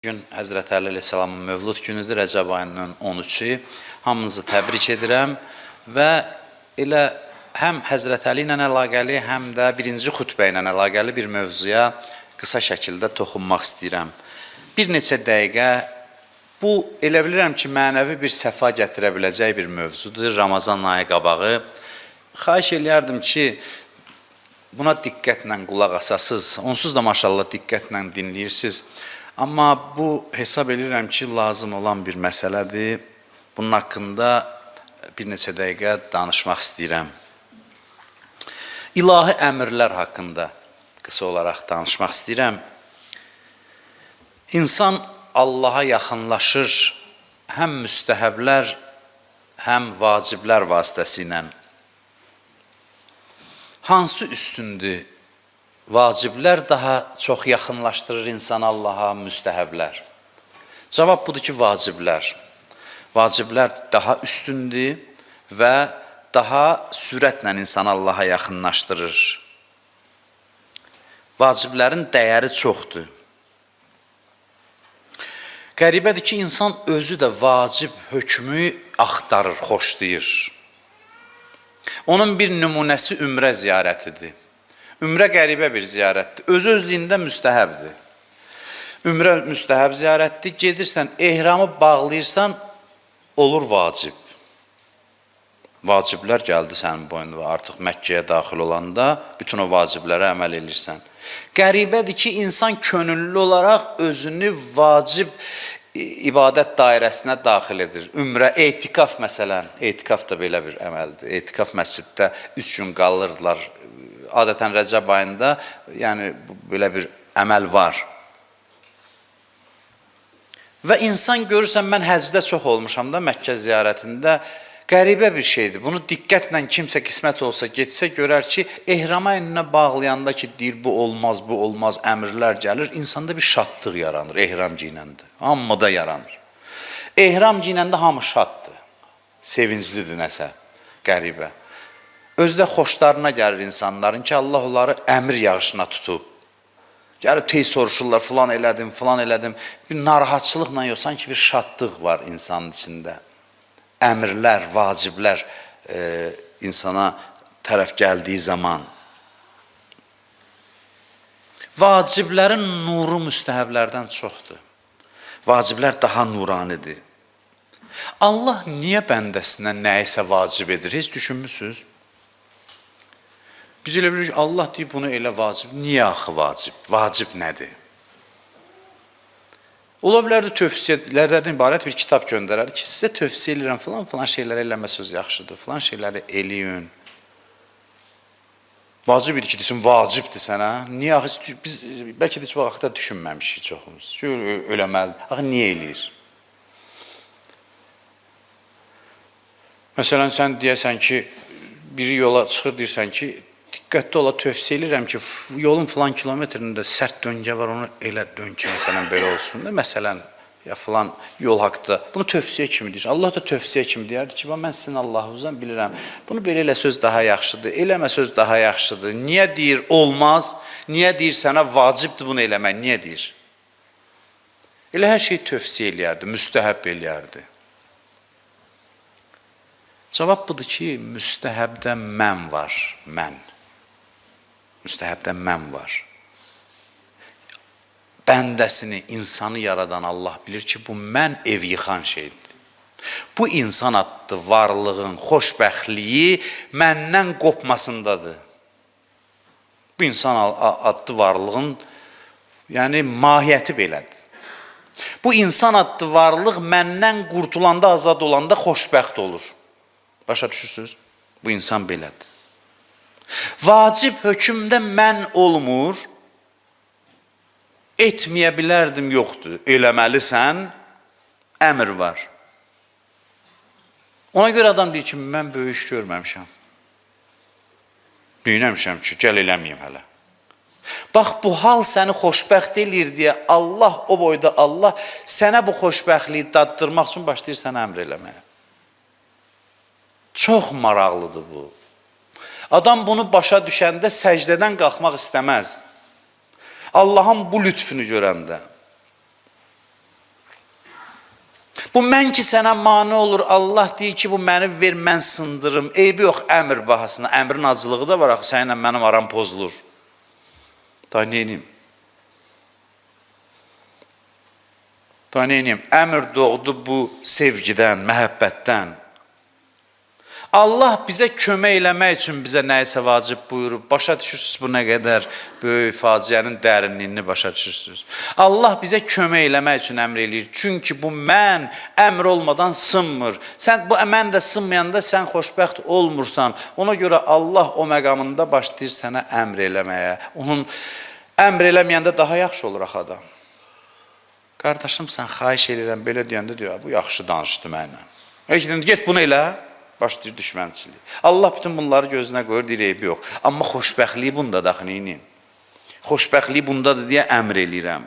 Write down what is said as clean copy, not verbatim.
Bugün Həzrət Əli əleyhissalamın mövlud günüdür, Rəcəb ayının 13-ü. Hamınızı təbrik edirəm və elə həm Həzrət Əli ilə əlaqəli, həm də birinci xutbə ilə əlaqəli bir mövzuya qısa şəkildə toxunmaq istəyirəm. Bir neçə dəqiqə, bu elə bilirəm ki, mənəvi bir səfa gətirə biləcək bir mövzudur, Ramazan ayı qabağı. Xahiş eləyərdim ki, buna diqqətlə qulaq asasınız, onsuz da maşallah diqqətlə dinləyirsiniz. Amma bu hesab edirəm ki, lazım olan bir məsələdir. Bunun haqqında bir neçə dəqiqə danışmaq istəyirəm. İlahi əmrlər haqqında qısa olaraq danışmaq istəyirəm. İnsan Allaha yaxınlaşır həm müstəhəblər, həm vaciblər vasitəsilə. Hansı üstündür? Vaciblər daha çox yaxınlaşdırır insanı Allaha, müstəhəblər. Cavab budur ki, vaciblər. Vaciblər daha üstündür və daha sürətlə insanı Allaha yaxınlaşdırır. Vaciblərin dəyəri çoxdur. Qəribədir ki, insan özü də vacib hökmü axtarır, xoşlayır. Onun bir nümunəsi ümrə ziyarətidir. Ümrə qəribə bir ziyarətdir. Öz-özlüyündə müstəhəbdir. Ümrə müstəhəb ziyarətdir. Gedirsən, ehramı bağlayırsan, olur vacib. Vaciblər gəldi sənin boynuna. Artıq Məkkəyə daxil olanda bütün o vaciblərə əməl edirsən. Qəribədir ki, insan könüllü olaraq özünü vacib ibadət dairəsinə daxil edir. Ümrə, etikaf məsələn. Etikaf da belə bir əməldir. Etikaf məsciddə 3 gün qalırdılar. Adətən Rəcəb ayında, yəni belə bir əməl var. Və insan görürsən, mən həcdə çox olmuşam da Məkkə ziyarətində, qəribə bir şeydir. Bunu diqqətlə kimsə qismət olsa getsə görər ki, ehrama əlinə bağlayanda ki, deyir bu olmaz, əmrlər gəlir, insanda bir şadlıq yaranır ehram giyinəndə. Hamıda yaranır. Ehram giyinəndə hamı şaddır, sevinclidir nəsə, qəribə. Özdə xoşlarına gəlir insanların ki, Allah onları əmr yağışına tutub. Gəlib tez soruşurlar, filan elədim. Bir narahatçılıqla yox, sanki bir şadlıq var insanın içində. Əmrlər, vaciblər insana tərəf gəldiyi zaman. Vaciblərin nuru müstəhəblərdən çoxdur. Vaciblər daha nuranidir. Allah niyə bəndəsinə nəyisə vacib edir? Heç düşünmüsünüz? Biz elə bilirik ki, Allah deyib bunu elə vacib. Niyə axı vacib? Vacib nədir? Ola bilərdi tövsiyələrdən ibarət bir kitab göndərər ki, sizə tövsiyə edirəm, filan şeyləri eləməsəz yaxşıdır, filan şeyləri eləyin. Vacib idi ki, desin, vacibdir sənə. Niyə axı? Biz bəlkə də heç vaxtda düşünməmişik çoxumuz. Öləməlidir. Axı, niyə eləyir? Məsələn, sən deyəsən ki, biri yola çıxır, deyirsən ki, diqqətli ola, tövsiyə edirəm ki, yolun filan kilometrində sərt döngə var, onu elə döngə, məsələn, belə olsun da, məsələn, ya filan yol haqda. Bunu tövsiyə kimi deyir. Allah da tövsiyə kimi deyərdi ki, mən sizin Allahınızdan bilirəm, bunu belə elə söz daha yaxşıdır, eləmə söz daha yaxşıdır. Niyə deyir, olmaz, niyə deyir sənə vacibdir bunu eləmək, niyə deyir? Elə hər şeyi tövsiyə eləyərdi, müstəhəb eləyərdi. Cavab budur ki, müstəhəbdə mən var, mən. Müstəhəbdə mən var. Bəndəsini, insanı yaradan Allah bilir ki, bu mən ev yıxan şeydir. Bu insan adlı varlığın, xoşbəxtliyi məndən qopmasındadır. Bu insan adlı varlığın yəni mahiyyəti belədir. Bu insan adlı varlıq məndən qurtulanda, azad olanda xoşbəxt olur. Başa düşürsünüz? Bu insan belədir. Vacib hökmdə mən olmur, etməyə bilərdim, yoxdur. Eləməlisən, əmr var. Ona görə adam deyir ki, mən böyük iş görməmişəm. Düşünəmişəm ki, gəl eləməyim hələ. Bax, bu hal səni xoşbəxt eləyir deyə Allah, o boyda Allah sənə bu xoşbəxtliyi daddırmaq üçün başlayır sənə əmr eləməyə. Çox maraqlıdır bu. Adam bunu başa düşəndə səcdədən qalxmaq istəməz. Allahın bu lütfünü görəndə. Bu mən ki sənə mane olur, Allah deyir ki, bu məni ver, mən sındırım. Eybi yox əmr bahasına. Əmrin acılığı da var, axı səninlə mənim aram pozulur. Da neyim? Da neyim? Əmr doğdu bu sevgidən, məhəbbətdən. Allah bizə kömək eləmək üçün bizə nəyisə vacib buyurub. Başa düşürsünüz bu nə qədər böyük faciənin dərinliyini başa düşürsünüz. Allah bizə kömək eləmək üçün əmr eləyir. Çünki bu mən əmr olmadan sınmır. Bu mən də sınmayanda sən xoşbəxt olmursan. Ona görə Allah o məqamında başlayır sənə əmr eləməyə. Onun əmr eləməyəndə daha yaxşı olur axı adam. Qardaşım, sən xahiş edirəm, belə deyəndə deyir, bu yaxşı danışdı mənlə. Get bunu elə. Başlayır düşmənçilik. Allah bütün bunları gözünə qoyur, deyir, eybi yox. Amma xoşbəxtliyi bunda daxı neyini? Xoşbəxtliyi bundadır deyə əmr eləyirəm.